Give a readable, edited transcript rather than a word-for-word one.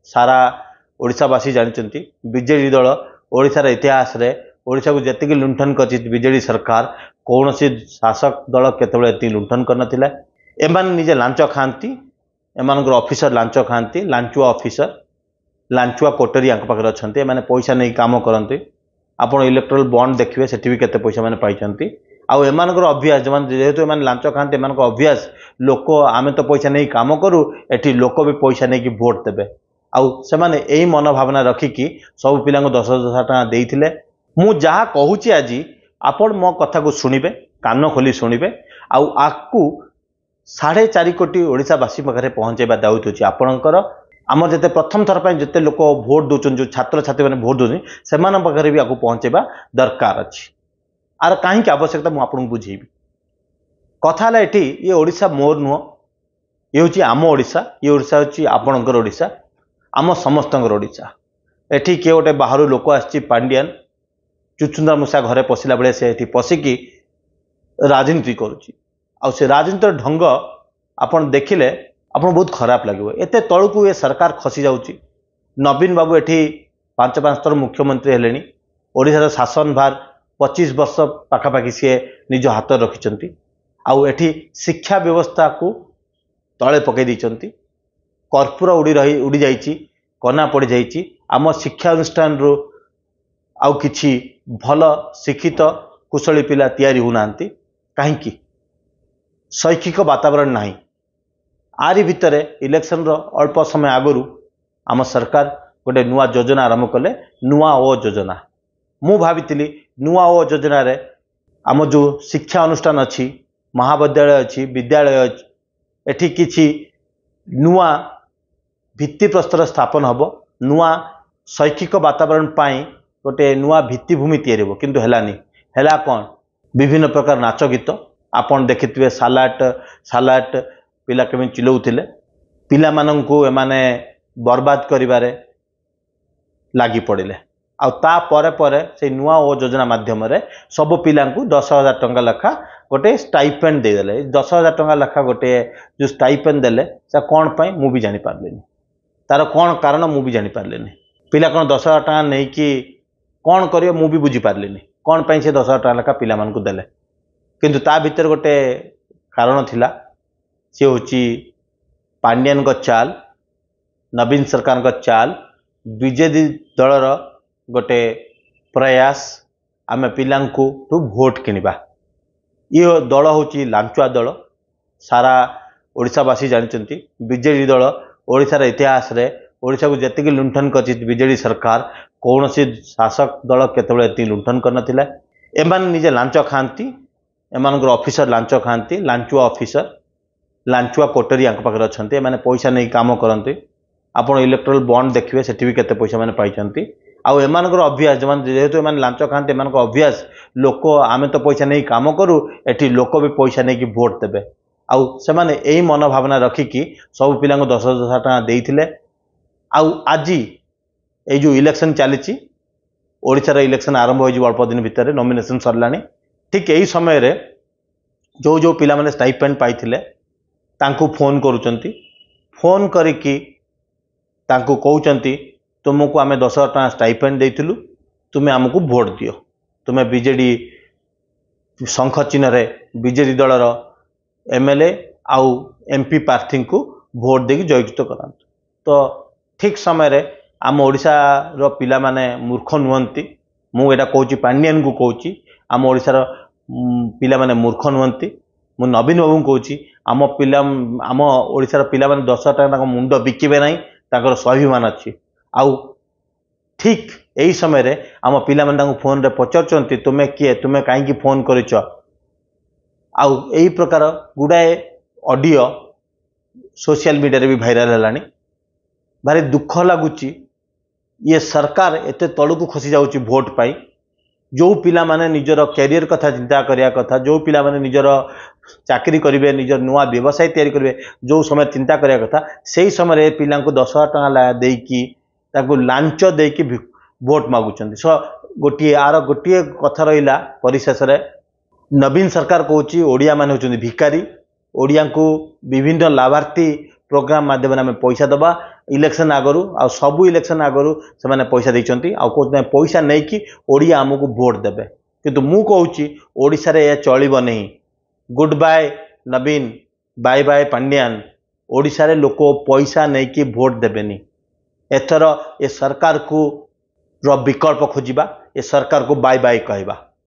सारा ओडिशावासी जानते बीजेडी दल ओडिशार इतिहास रे ओडिशा को जेतिकी लुंठन कर बीजेडी सरकार कौन सी शासक दल केतबेले एति लुंठन करनथिला। एमान निजे लांच खाती एमानकर ऑफिसर लांच खाती लांचुआ ऑफिसर लांचुआ कोटरी आंक पाखरे अछंती एमाने पैसा नहीं काम करते। आपण इलेक्ट्रल बॉन्ड देखिए सेठी भी केते पैसा माने पाइछंती। आउ एमानकर अभ्यास जमान जेहेतु एमान लांच खाती एमानकर अभ्यास लोक आमे तो पैसा नहीं काम करू एठी लोक भी पैसा नहीं की वोट देबे। आउ सेमाने एही मनोभावना रखिकी सब पिलांको 10,000 टका देइथिले। मु जहा कहूची आज आपण मो कथा को सुनिबे कान खोली सुनिबे आउ आकु 4.5 कोटी ओडिशावासी पाखे पहुँचेबा दायित्व अछि आपणकर। आम जिते प्रथम थर पर जिते लोक भोट दौरान जो छात्र छात्री मैंने भोट दौरान से पाखे भी आपको पहुँचेबा दरकार अच्छी। आर कहीं आवश्यकता मुझे बुझेबी कथा ये ये ओडिशा मोर नुह ये हूँ आम ओडिशा ये ओडिशा हूँ आपणकर ओडिशा आम समस्तंकर ओडिशा। एठी किए गोटे बाहर लोक आसी पांडियान चुचुंदा मूषा घरे पशिला बेले से पशिकी राजनीति करुच्ची आ से राजनीतिर ढंग आपन देखिले आपन बहुत खराब लगे। एते तलू ये सरकार खसी जाउची। नवीन बाबू एठी 5 थर मुख्यमंत्री हेलेनी। ओडिशार शासन भार 25 वर्ष पाखापाखि सी निज हाथ रखिंट आउ एठी शिक्षा व्यवस्था को तले पकई देइचंती। कर्पूर उड़ी जाइची कना पड़ जाइची। आम शिक्षा अनुष्ठान रु आउ किछि भल शिक्षित कुशली पिला तैयारी होनांती कहीं शैक्षिक वातावरण नहीं। आरी भितर इलेक्शन रो अल्प समय आगु आम सरकार गोटे नुआ योजना आरंभ कले नुआ ओ योजना। मु भावितिली नुआ ओ योजना रे आम जो शिक्षा अनुष्ठान अच्छी महाविद्यालय अच्छी विद्यालय अच्छी एठी किछि नुआ भित्ति प्रस्तर स्थापन हबो। नुआ शैक्षिक वातावरण पाई गोटे नुआ भित्तिभूमि तैयारी हो किंतु हेलानी। हेला कौन विभिन्न प्रकार नाच गीत आपन देखिथिबे सालाट पिला केमि चिलौथिले पिला माननकु एमाने बर्बाद करिबारे लागी पड़िले। आ ता परे परे से नुआ ओ योजना माध्यम रे सब पिलांकु 10,000 टंका लेखा गोटे स्टाइपेंड दे देले। 10,000 टंका लेखा गोटे जो स्टाइपेंड देले से कोन पई मु भी जानि पारलेनी। तार कोन कारण मु भी जानि पारलेनी। पिला कोन 10,000 टंका नै कि कोन करियो मु भी बुझी पारलेनी। कोन पई से 10,000 टंका लेखा पिला मानकु देले किंतु ता भीतर गोटे कारण थिला से होची पांड्यान को चाल नवीन सरकार को चाल बीजेडी दलर गोटे प्रयास आम पिलांकु टू भोट किनिबा। ये दल होची लांचुआ दल सारा ओडिशावासी जानते बीजेडी दल ओडिशार इतिहास रे ओडिशा को जेतिकी लुंठन कर बीजेडी सरकार कौन सी शासक दल केतबेले एति लुंठन करनथिला। एमान निजे लांच खाती एमानकर ऑफिसर लांच खाती लांचुआ ऑफिसर लांचुआ कोटरी आंक पाखरे अछंती एमाने पैसा नहीं काम करते। आपण इलेक्ट्रल बॉन्ड देखिए सेठी भी केते पैसा माने पाइछंती। आउ एमानकर अभ्यास जमान जेहेतु एमान लांच खाती एमानकर अभ्यास लोक आमे तो पैसा नहीं काम करू एठी लोक भी पैसा नहीं की वोट देबे। आउ सेमाने एही मनोभावना रखिकी सब पिलांको 10,000 टका देइथिले। आउ आजी ए जो इलेक्शन चली ओडिशार इलेक्शन आरंभ हो अल्प दिन भितर नॉमिनेशन सरलानी। ठीक यही समय रे जो जो पिला माने स्टाइपेंड पाइथिले तांको फोन करूचंती। फोन करिकी तांको कहउचंती तुमको आमे 10,000 टका स्टाइपेंड देइथिलु तुमे हमको वोट दियो। तुमे बीजेडी शंख चिन्ह रे बीजेडी दलर एमएलए आउ एमपी प्रार्थी को वोट देकी जययुक्त करंत। तो ठीक समय रे आम ओडिशा रो पिला माने मूर्ख नुहंती। मु एटा कहूची पांडियन को कहूची आम ओडिशा रो पिला माने मूर्ख नुहंती। मु नवीन बाबू कहूची आम पिला आम ओडिशा रो पिला माने 10,000 टका मुंड बिकिबे नाही ताकर स्वाभिमान अछि। आउ ठीक यही समय रे आम पिला माने तांको फोन रे पचारचंती तुमे किए तुमे काहे की फोन करिच। आउ एही प्रकार गुडाए ऑडियो सोशल मीडिया रे भी वायरल हलानी। भारी दुख लगुच ये सरकार एते तलू खसी जाउची भोट पाई। जो पिला माने निजर कैरियर कथा चिंता करिया कथा जो पिला माने निजर चाकरी करिवे निजर नुआ व्यवसाय तैयारी करिवे जो समय चिंता करिया कथा सेही समय रे पिला को 10,000 टका देकी ताको लांच देकी भोट मागुचंती। सो गोटिए आर गोटिए कथा रहिला परिशेष रे नवीन सरकार कहूची ओडिया माने होचंती भिकारी। ओडिया को विभिन्न लाभार्थी प्रोग्राम माध्यम आम पैसा दबा इलेक्शन आगु आ सबू इलेक्शन आगु से पैसा देती पैसा नहीं कि ओडिया आमको भोट देवे किंतु मु कहूँ ओडिशा रे यह चलिब नहीं। गुड बाय नवीन बाय बाय पांड्यान। ओडिशा रे लोक पैसा नहीं कि भोट देवेनी। एथर ए सरकार को विकल्प खोजिबा ए सरकार को बाय बाय कहवा।